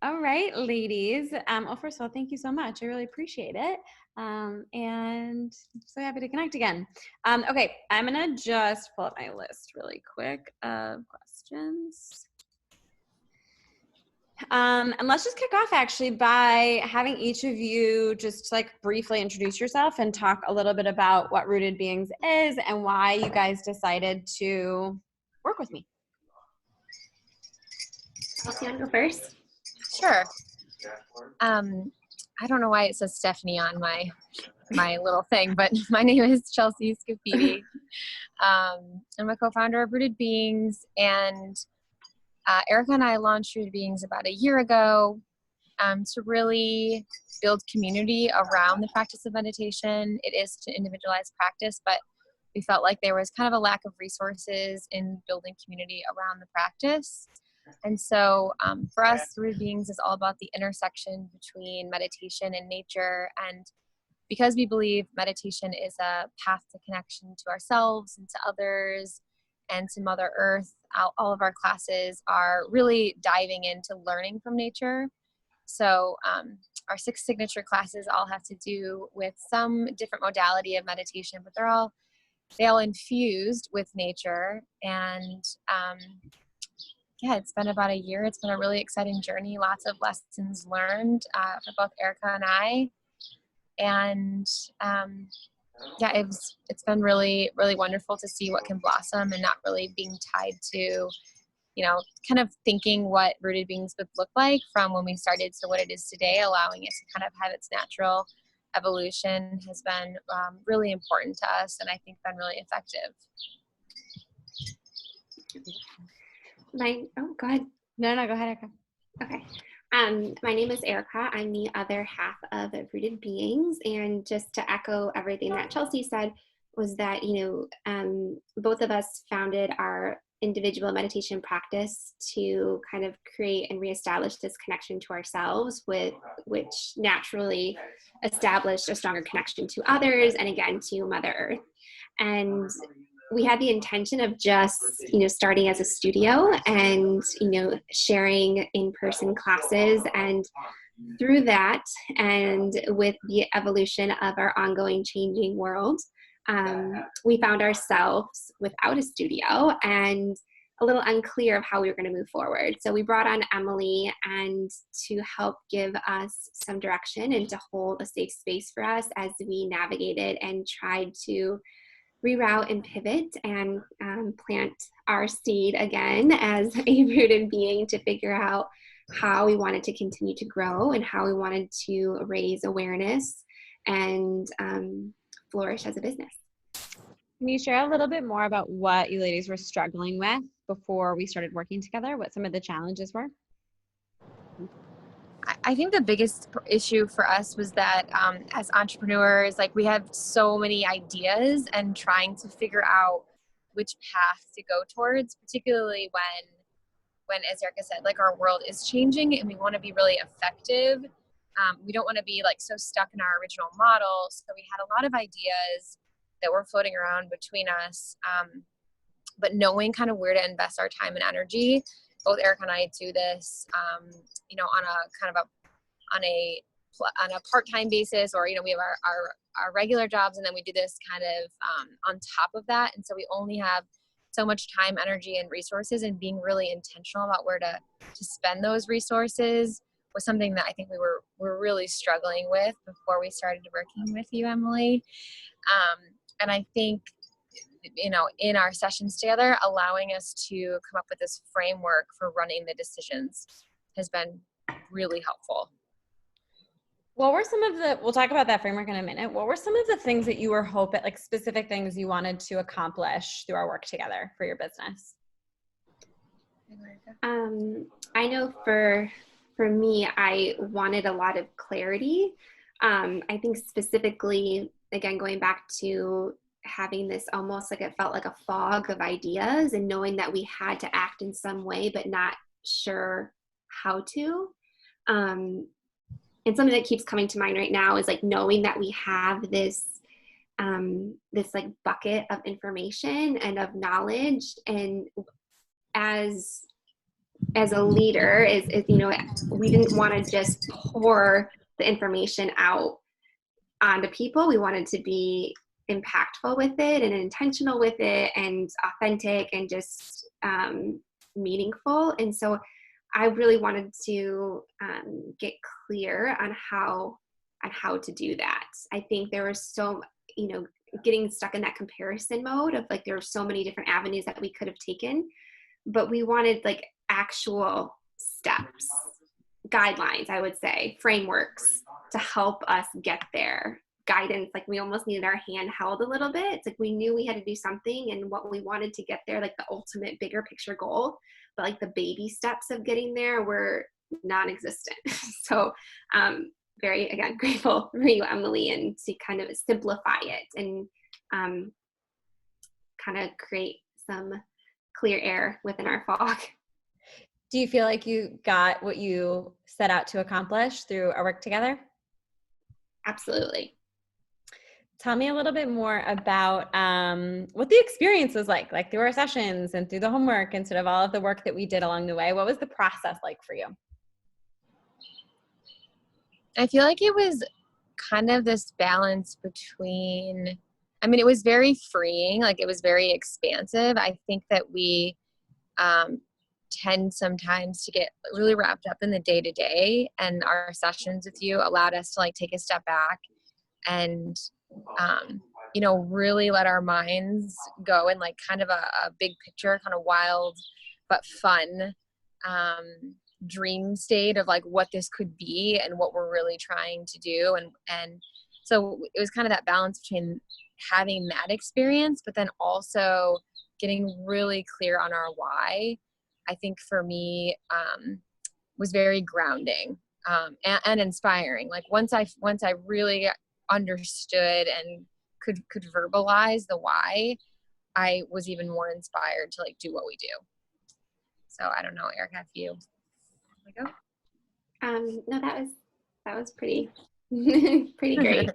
All right, ladies. Well, first of all, thank you so much. I really appreciate it. And I'm so happy to connect again. Okay, I'm going to just pull up my list really quick of questions. And let's just kick off actually by having each of you just like briefly introduce yourself and talk a little bit about what Rooted Beings is and why you guys decided to work with me. Chelsea, you want to go first? Sure. I don't know why it says Stephanie on my little thing, but my name is Chelsea Scafidi. I'm a co-founder of Rooted Beings, and Erica and I launched Rooted Beings about a year ago to really build community around the practice of meditation. It is to individualize practice, but we felt like there was kind of a lack of resources in building community around the practice. And so for us, Rooted Beings is all about the intersection between meditation and nature. And because we believe meditation is a path to connection to ourselves and to others and to Mother Earth, all of our classes are really diving into learning from nature. So our 6 signature classes all have to do with some different modality of meditation, but they all infused with nature. And yeah, it's been about a year. It's been a really exciting journey. Lots of lessons learned for both Erica and I. And yeah, it's been really, really wonderful to see what can blossom and not really being tied to, kind of thinking what Rooted Beings would look like from when we started to what it is today. Allowing it to kind of have its natural evolution has been really important to us, and I think been really effective. Go ahead. No, go ahead, Erica. Okay. My name is Erica. I'm the other half of Rooted Beings. And just to echo everything that Chelsea said was that, both of us founded our individual meditation practice to kind of create and reestablish this connection to ourselves, which naturally established a stronger connection to others and again to Mother Earth. And we had the intention of just, starting as a studio and, sharing in-person classes. And through that, and with the evolution of our ongoing changing world, we found ourselves without a studio and a little unclear of how we were going to move forward. So we brought on Emily and to help give us some direction and to hold a safe space for us as we navigated and tried to reroute and pivot and plant our seed again as a rooted being to figure out how we wanted to continue to grow and how we wanted to raise awareness and flourish as a business. Can you share a little bit more about what you ladies were struggling with before we started working together? What some of the challenges were? I think the biggest issue for us was that as entrepreneurs, like we have so many ideas and trying to figure out which path to go towards, particularly when as Erica said, like our world is changing and we want to be really effective. We don't want to be like so stuck in our original model. So we had a lot of ideas that were floating around between us, but knowing kind of where to invest our time and energy. Both Erica and I do this, on a kind of on a part-time basis, or, we have our regular jobs, and then we do this kind of on top of that. And so we only have so much time, energy, and resources, and being really intentional about where to spend those resources was something that I think we were really struggling with before we started working with you, Emily. And I think, in our sessions together, allowing us to come up with this framework for running the decisions has been really helpful. What were some of we'll talk about that framework in a minute. What were some of the things that you were hoping, like specific things you wanted to accomplish through our work together for your business? I know for me, I wanted a lot of clarity. I think specifically, again, going back to having this almost like it felt like a fog of ideas and knowing that we had to act in some way, but not sure how to. And something that keeps coming to mind right now is like knowing that we have this like bucket of information and of knowledge. And as as a leader is, you know, we didn't want to just pour the information out onto people. We wanted to be impactful with it and intentional with it and authentic and just meaningful. And so I really wanted to get clear on how to do that. I think there was so, you know, getting stuck in that comparison mode of like, there were so many different avenues that we could have taken, but we wanted like actual steps, guidelines, I would say, frameworks to help us get there. Guidance, like we almost needed our hand held a little bit. It's like we knew we had to do something and what we wanted to get there, like the ultimate bigger picture goal, but like the baby steps of getting there were non-existent. So very, again, grateful for you, Emily, and to kind of simplify it and kind of create some clear air within our fog. Do you feel like you got what you set out to accomplish through our work together? Absolutely. Tell me a little bit more about what the experience was like through our sessions and through the homework and sort of all of the work that we did along the way. What was the process like for you? I feel like it was kind of this balance between, I mean, it was very freeing, like it was very expansive. I think that we tend sometimes to get really wrapped up in the day-to-day, and our sessions with you allowed us to like take a step back and you know, really let our minds go in like kind of a big picture, kind of wild but fun dream state of like what this could be and what we're really trying to do. And so it was kind of that balance between having that experience, but then also getting really clear on our why. I think for me was very grounding and inspiring. Like once I really understood and could verbalize the why, I was even more inspired to like do what we do. So I don't know, Erica, if you go. No, that was pretty pretty great.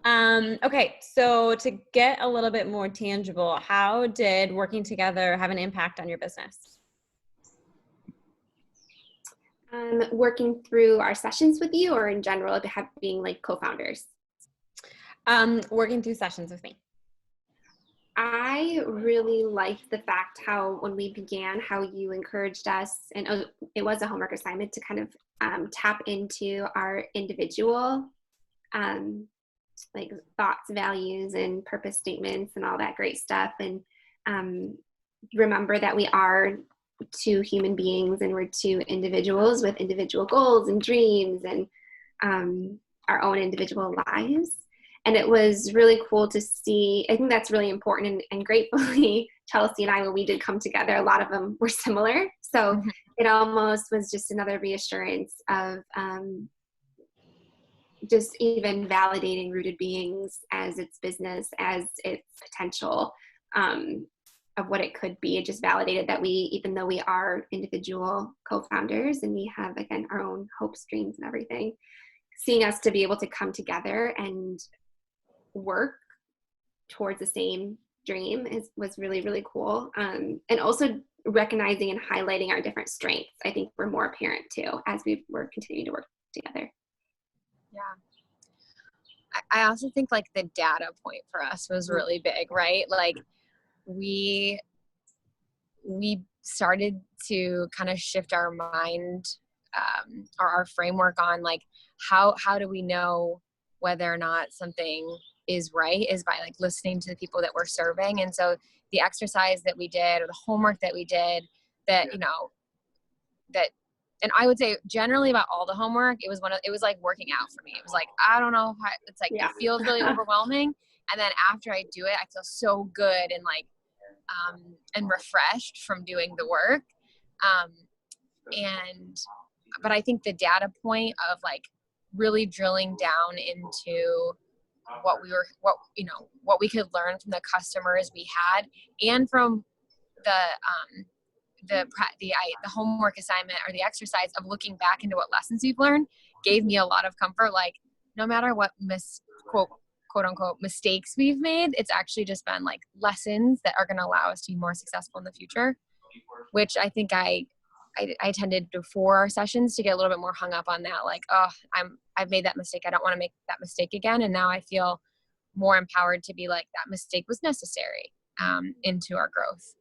Okay, so to get a little bit more tangible, how did working together have an impact on your business? Working through our sessions with you, or in general, being like co-founders? Working through sessions with me. I really liked the fact how when we began, how you encouraged us, and it was a homework assignment to kind of tap into our individual like thoughts, values, and purpose statements and all that great stuff. And remember that we are two human beings and we're two individuals with individual goals and dreams and our own individual lives. And it was really cool to see. I think that's really important. And gratefully, Chelsea and I, when we did come together, a lot of them were similar. So it almost was just another reassurance of just even validating Rooted Beings as its business, as its potential of what it could be. It just validated that we, even though we are individual co-founders and we have, again, our own hopes, dreams, and everything, seeing us to be able to come together and work towards the same dream was really, really cool. And also recognizing and highlighting our different strengths, I think, were more apparent too as we were continuing to work together. Yeah. I also think like the data point for us was really big, right? Like we started to kind of shift our mind or our framework on like how do we know whether or not something is right, is by like listening to the people that we're serving. And so the exercise that we did or the homework that we did that, you know, that, and I would say generally about all the homework, it was like working out for me. It was like, I don't know how, it's like, it feels really overwhelming. And then after I do it, I feel so good and like, and refreshed from doing the work. But I think the data point of like really drilling down into what we could learn from the customers we had and from the homework assignment or the exercise of looking back into what lessons we've learned gave me a lot of comfort. Like no matter what quote unquote mistakes we've made, it's actually just been like lessons that are going to allow us to be more successful in the future. which I think I tended before our sessions to get a little bit more hung up on that. Like, oh, I've made that mistake. I don't want to make that mistake again. And now I feel more empowered to be like, that mistake was necessary into our growth.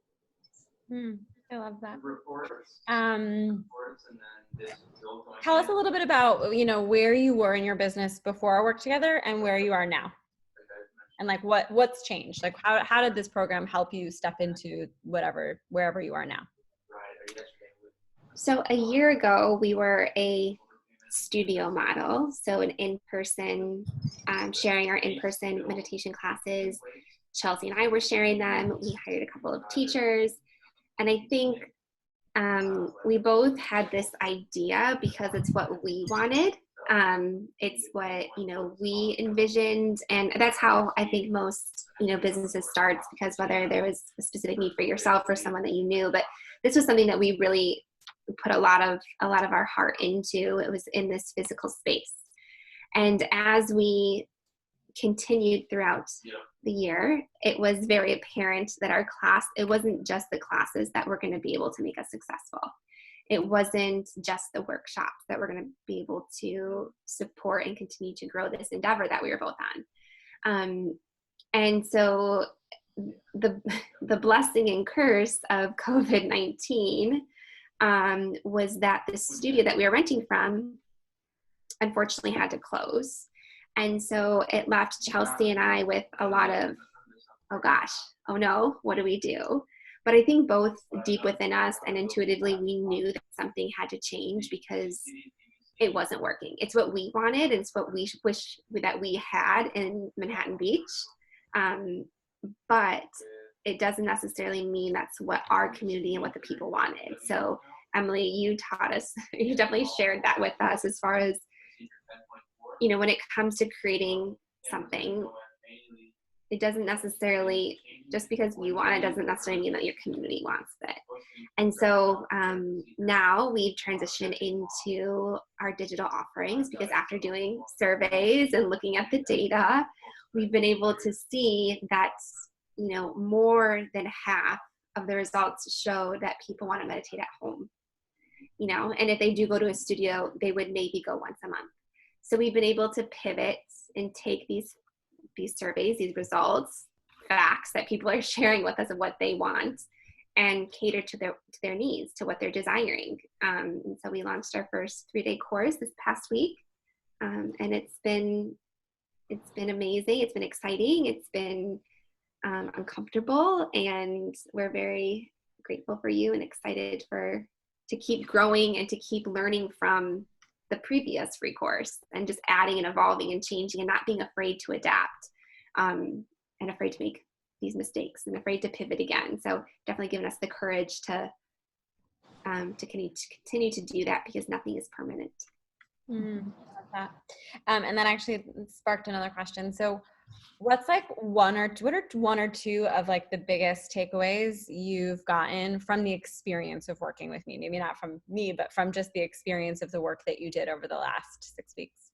I love that. Tell us a little bit about, where you were in your business before our work together and where you are now. And like, what's changed? Like, how did this program help you step into wherever you are now? So a year ago, we were a studio model. So an in-person, sharing our in-person meditation classes. Chelsea and I were sharing them. We hired a couple of teachers. And I think we both had this idea because it's what we wanted. It's what, we envisioned. And that's how I think most, businesses starts, because whether there was a specific need for yourself or someone that you knew, but this was something that we really put a lot of our heart into. It was in this physical space. And as we continued throughout the year, it was very apparent that it wasn't just the classes that were going to be able to make us successful. It wasn't just the workshops that were going to be able to support and continue to grow this endeavor that we were both on. And so the blessing and curse of COVID-19 was that the studio that we were renting from unfortunately had to close. And so it left Chelsea and I with a lot of, oh gosh, oh no, what do we do? But I think both deep within us and intuitively, we knew that something had to change because it wasn't working. It's what we wanted. It's what we wish that we had in Manhattan Beach. But it doesn't necessarily mean that's what our community and what the people wanted. So Emily, you taught us, you definitely shared that with us as far as, when it comes to creating something, it doesn't necessarily, just because you want it doesn't necessarily mean that your community wants it. And so now we've transitioned into our digital offerings, because after doing surveys and looking at the data, we've been able to see that, more than half of the results show that people want to meditate at home, and if they do go to a studio, they would maybe go once a month. So we've been able to pivot and take these surveys, these results, facts that people are sharing with us of what they want, and cater to their needs, to what they're desiring. And so we launched our first 3-day course this past week, and it's been amazing. It's been exciting. It's been uncomfortable, and we're very grateful for you and excited to keep growing and to keep learning from the previous free course, and just adding and evolving and changing, and not being afraid to adapt, and afraid to make these mistakes and afraid to pivot again. So definitely given us the courage to continue to do that, because nothing is permanent. Love that. And that actually sparked another question. So what are one or two of like the biggest takeaways you've gotten from the experience of working with me? Maybe not from me, but from just the experience of the work that you did over the last 6 weeks.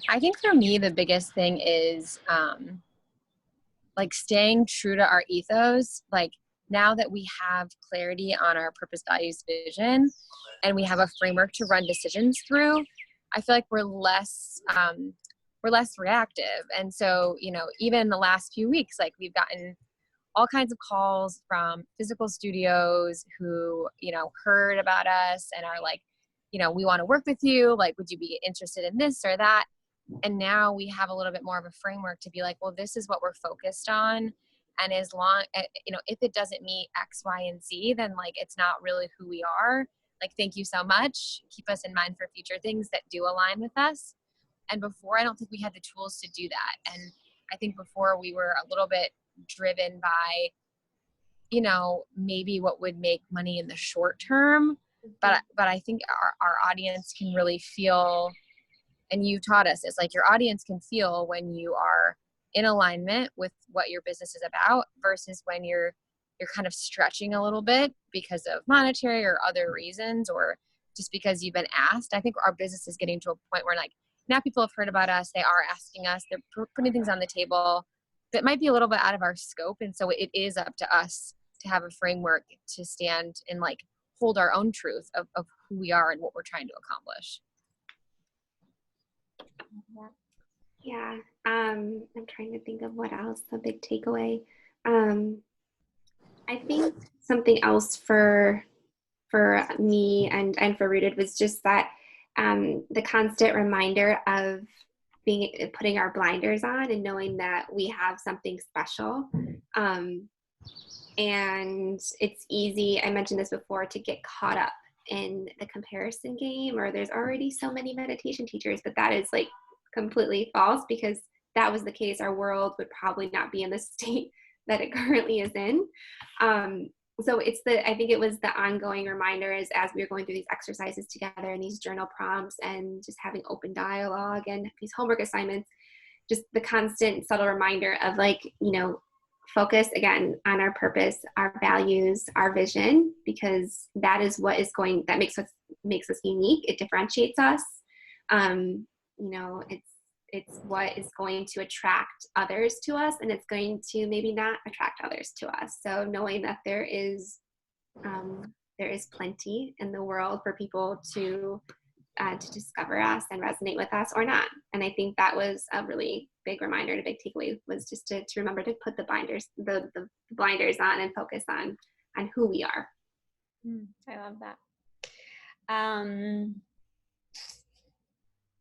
I think for me, the biggest thing is like staying true to our ethos. Like, now that we have clarity on our purpose, values, vision, and we have a framework to run decisions through, I feel like we're less reactive. And so, even in the last few weeks, like, we've gotten all kinds of calls from physical studios who, heard about us and are like, we want to work with you. Like, would you be interested in this or that? And now we have a little bit more of a framework to be like, well, this is what we're focused on. And as long, if it doesn't meet X, Y, and Z, then like, it's not really who we are. Like, thank you so much. Keep us in mind for future things that do align with us. And before, I don't think we had the tools to do that. And I think before we were a little bit driven by, maybe what would make money in the short term. But I think our audience can really feel, and you taught us, it's like your audience can feel when you are in alignment with what your business is about versus when you're kind of stretching a little bit because of monetary or other reasons, or just because you've been asked. I think our business is getting to a point where, like, now people have heard about us, they are asking us, they're putting things on the table that might be a little bit out of our scope. And so it is up to us to have a framework to stand and like hold our own truth of who we are and what we're trying to accomplish. Yeah. I'm trying to think of what else, the big takeaway. I think something else for me and for Rooted was just that the constant reminder of putting our blinders on and knowing that we have something special. And it's easy, I mentioned this before, to get caught up in the comparison game, or there's already so many meditation teachers, but that is like completely false, because that was the case, our world would probably not be in the state that it currently is in. So I think it was the ongoing reminder as we were going through these exercises together and these journal prompts and just having open dialogue and these homework assignments, just the constant subtle reminder of like, focus again on our purpose, our values, our vision, because that is what that makes us unique. It differentiates us. It's what is going to attract others to us, and it's going to maybe not attract others to us. So knowing that there is plenty in the world for people to discover us and resonate with us or not. And I think that was a really big reminder, and a big takeaway was just to remember to put the blinders on and focus on who we are. I love that.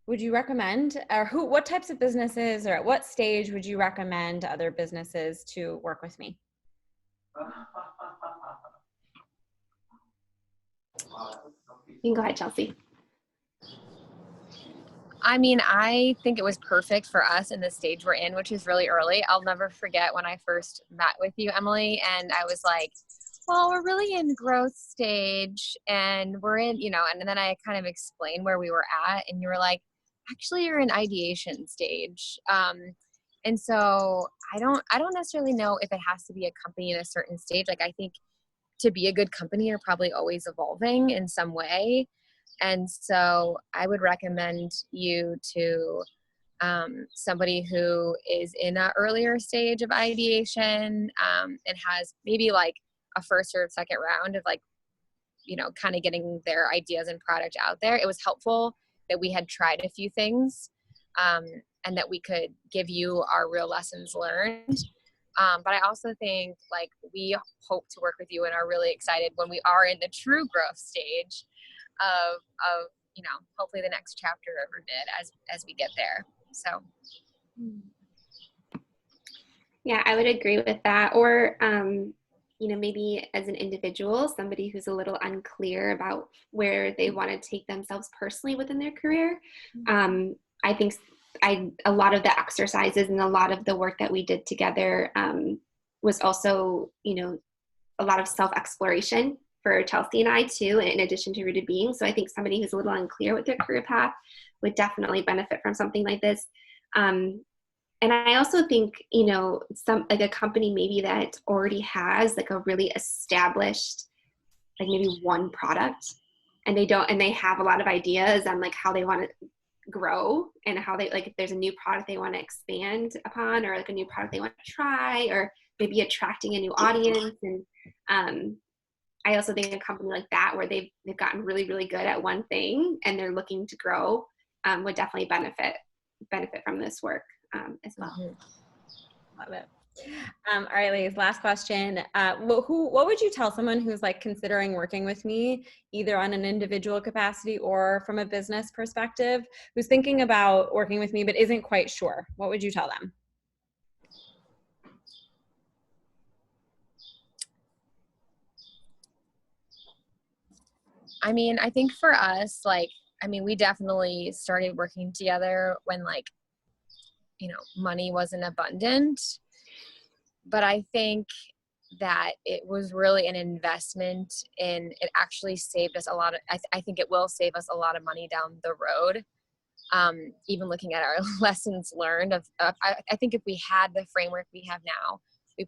Would you recommend, or what types of businesses, or at what stage would you recommend other businesses to work with me? You can go ahead, Chelsea. I mean, I think it was perfect for us in the stage we're in, which is really early. I'll never forget when I first met with you, Emily, and I was like, well, we're really in growth stage, and we're in, and then I kind of explained where we were at, and you were like, actually, you're in ideation stage. And so I don't necessarily know if it has to be a company in a certain stage. Like, I think to be a good company, you're probably always evolving in some way. And so I would recommend you to somebody who is in an earlier stage of ideation and has maybe like a first or second round of like, kind of getting their ideas and product out there. It was helpful that we had tried a few things and that we could give you our real lessons learned. But I also think like we hope to work with you and are really excited when we are in the true growth stage of hopefully the next chapter of Rooted as we get there. So yeah, I would agree with that. Or maybe as an individual, somebody who's a little unclear about where they want to take themselves personally within their career. I think a lot of the exercises and a lot of the work that we did together was also, a lot of self-exploration for Chelsea and I too, in addition to Rooted Beings. So I think somebody who's a little unclear with their career path would definitely benefit from something like this. And I also think, some like a company maybe that already has like a really established, like maybe one product, and they have a lot of ideas on like how they want to grow and how they, like if there's a new product they want to expand upon, or like a new product they want to try, or maybe attracting a new audience. And I also think a company like that, where they've gotten really, really good at one thing and they're looking to grow, would definitely benefit from this work as well. Love it. All right, ladies, last question. What would you tell someone who's like considering working with me, either on an individual capacity or from a business perspective, who's thinking about working with me but isn't quite sure? What would you tell them? I mean, I think for us, we definitely started working together when money wasn't abundant, but I think that it was really an investment in, it actually saved us a lot of, I think it will save us a lot of money down the road. Even looking at our lessons learned I think if we had the framework we have now, we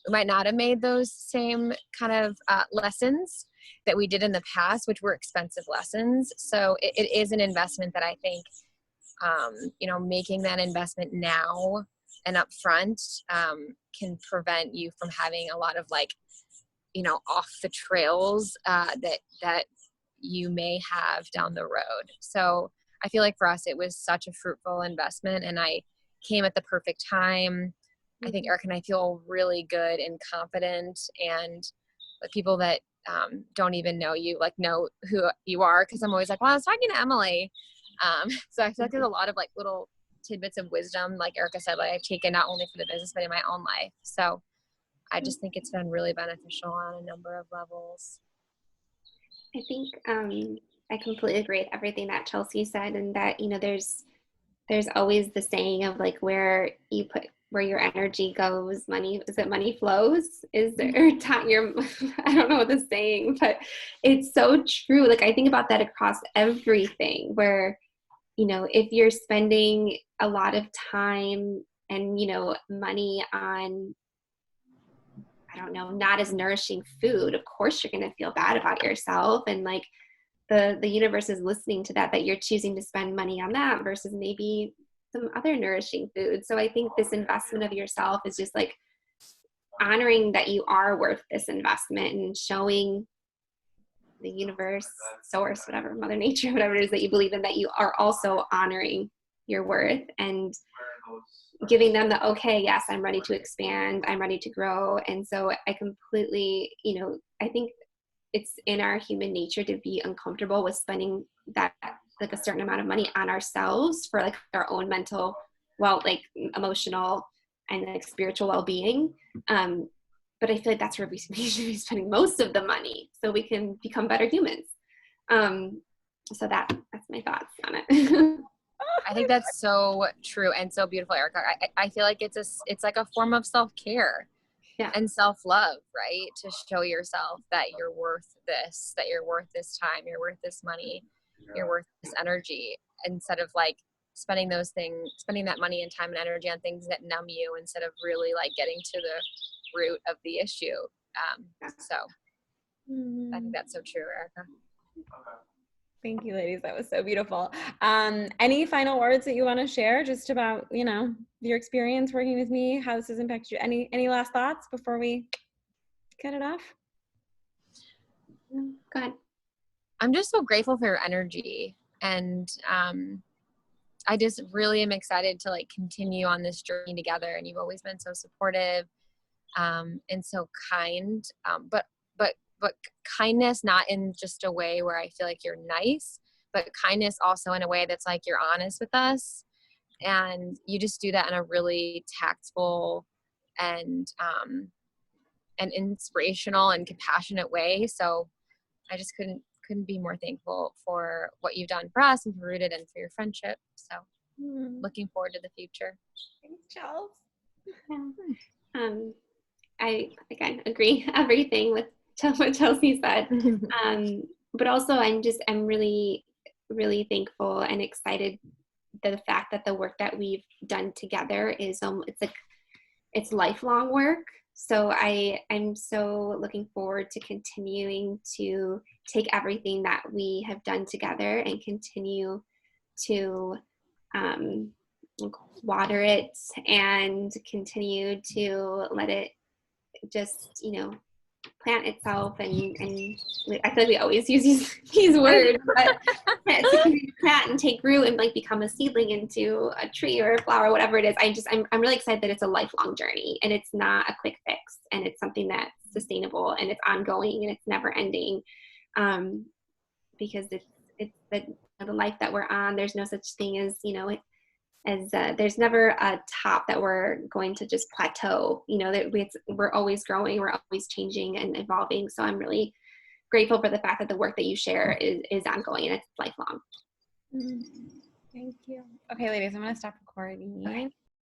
might not have made those same kind of lessons that we did in the past, which were expensive lessons. So it is an investment that I think, making that investment now and upfront can prevent you from having a lot of like, off the trails that you may have down the road. So I feel like for us, it was such a fruitful investment, and I came at the perfect time. I think Eric and I feel really good and confident, and the people that don't even know you, like, know who you are. Cause I'm always like, well, I was talking to Emily. So I feel like there's a lot of like little tidbits of wisdom, like Erica said, like I've taken not only for the business, but in my own life. So I just think it's been really beneficial on a number of levels. I think I completely agree with everything that Chelsea said, and that, there's always the saying of like where your energy goes, money flows. Is there I don't know what the saying, but it's so true. Like I think about that across everything, where if you're spending a lot of time and money on, I don't know, not as nourishing food, of course you're going to feel bad about yourself. And like the universe is listening to that you're choosing to spend money on that versus maybe some other nourishing food. So I think this investment of yourself is just like honoring that you are worth this investment, and showing the universe, source, whatever, Mother Nature, whatever it is that you believe in, that you are also honoring your worth and giving them the, okay, yes, I'm ready to expand, I'm ready to grow. And so I completely, I think it's in our human nature to be uncomfortable with spending that, like a certain amount of money on ourselves for like our own mental, like emotional and like spiritual well-being. But I feel like that's where we should be spending most of the money, so we can become better humans. So that's my thoughts on it. I think that's so true and so beautiful, Erica. I feel like it's like a form of self-care and self-love, right? To show yourself that you're worth this, that you're worth this time, you're worth this money, you're worth this energy, instead of like spending that money and time and energy on things that numb you, instead of really like getting to the root of the issue. So I think that's so true, Erica. Thank you, ladies. That was so beautiful. Any final words that you want to share just about, your experience working with me, how this has impacted you? Any last thoughts before we cut it off? Go ahead. I'm just so grateful for your energy, and I just really am excited to like continue on this journey together. And you've always been so supportive and so kind, but kindness, not in just a way where I feel like you're nice, but kindness also in a way that's like you're honest with us. And you just do that in a really tactful and inspirational and compassionate way. So I just couldn't be more thankful for what you've done for us and for Rooted and for your friendship. So looking forward to the future. Thanks, Chels. I again agree everything with what Chelsea said. But also I'm really, really thankful and excited the fact that the work that we've done together is it's lifelong work. So I'm so looking forward to continuing to take everything that we have done together and continue to water it and continue to let it just, plant itself. And I feel like we always use these words, but to plant and take root and like become a seedling into a tree or a flower, whatever it is. I'm really excited that it's a lifelong journey, and it's not a quick fix, and it's something that's sustainable and it's ongoing and it's never ending. Because it's the life that we're on. There's no such thing as, there's never a top that we're going to just plateau, that we're always growing, we're always changing and evolving. So I'm really grateful for the fact that the work that you share is ongoing and it's lifelong. Thank you. Okay, ladies, I'm going to stop recording.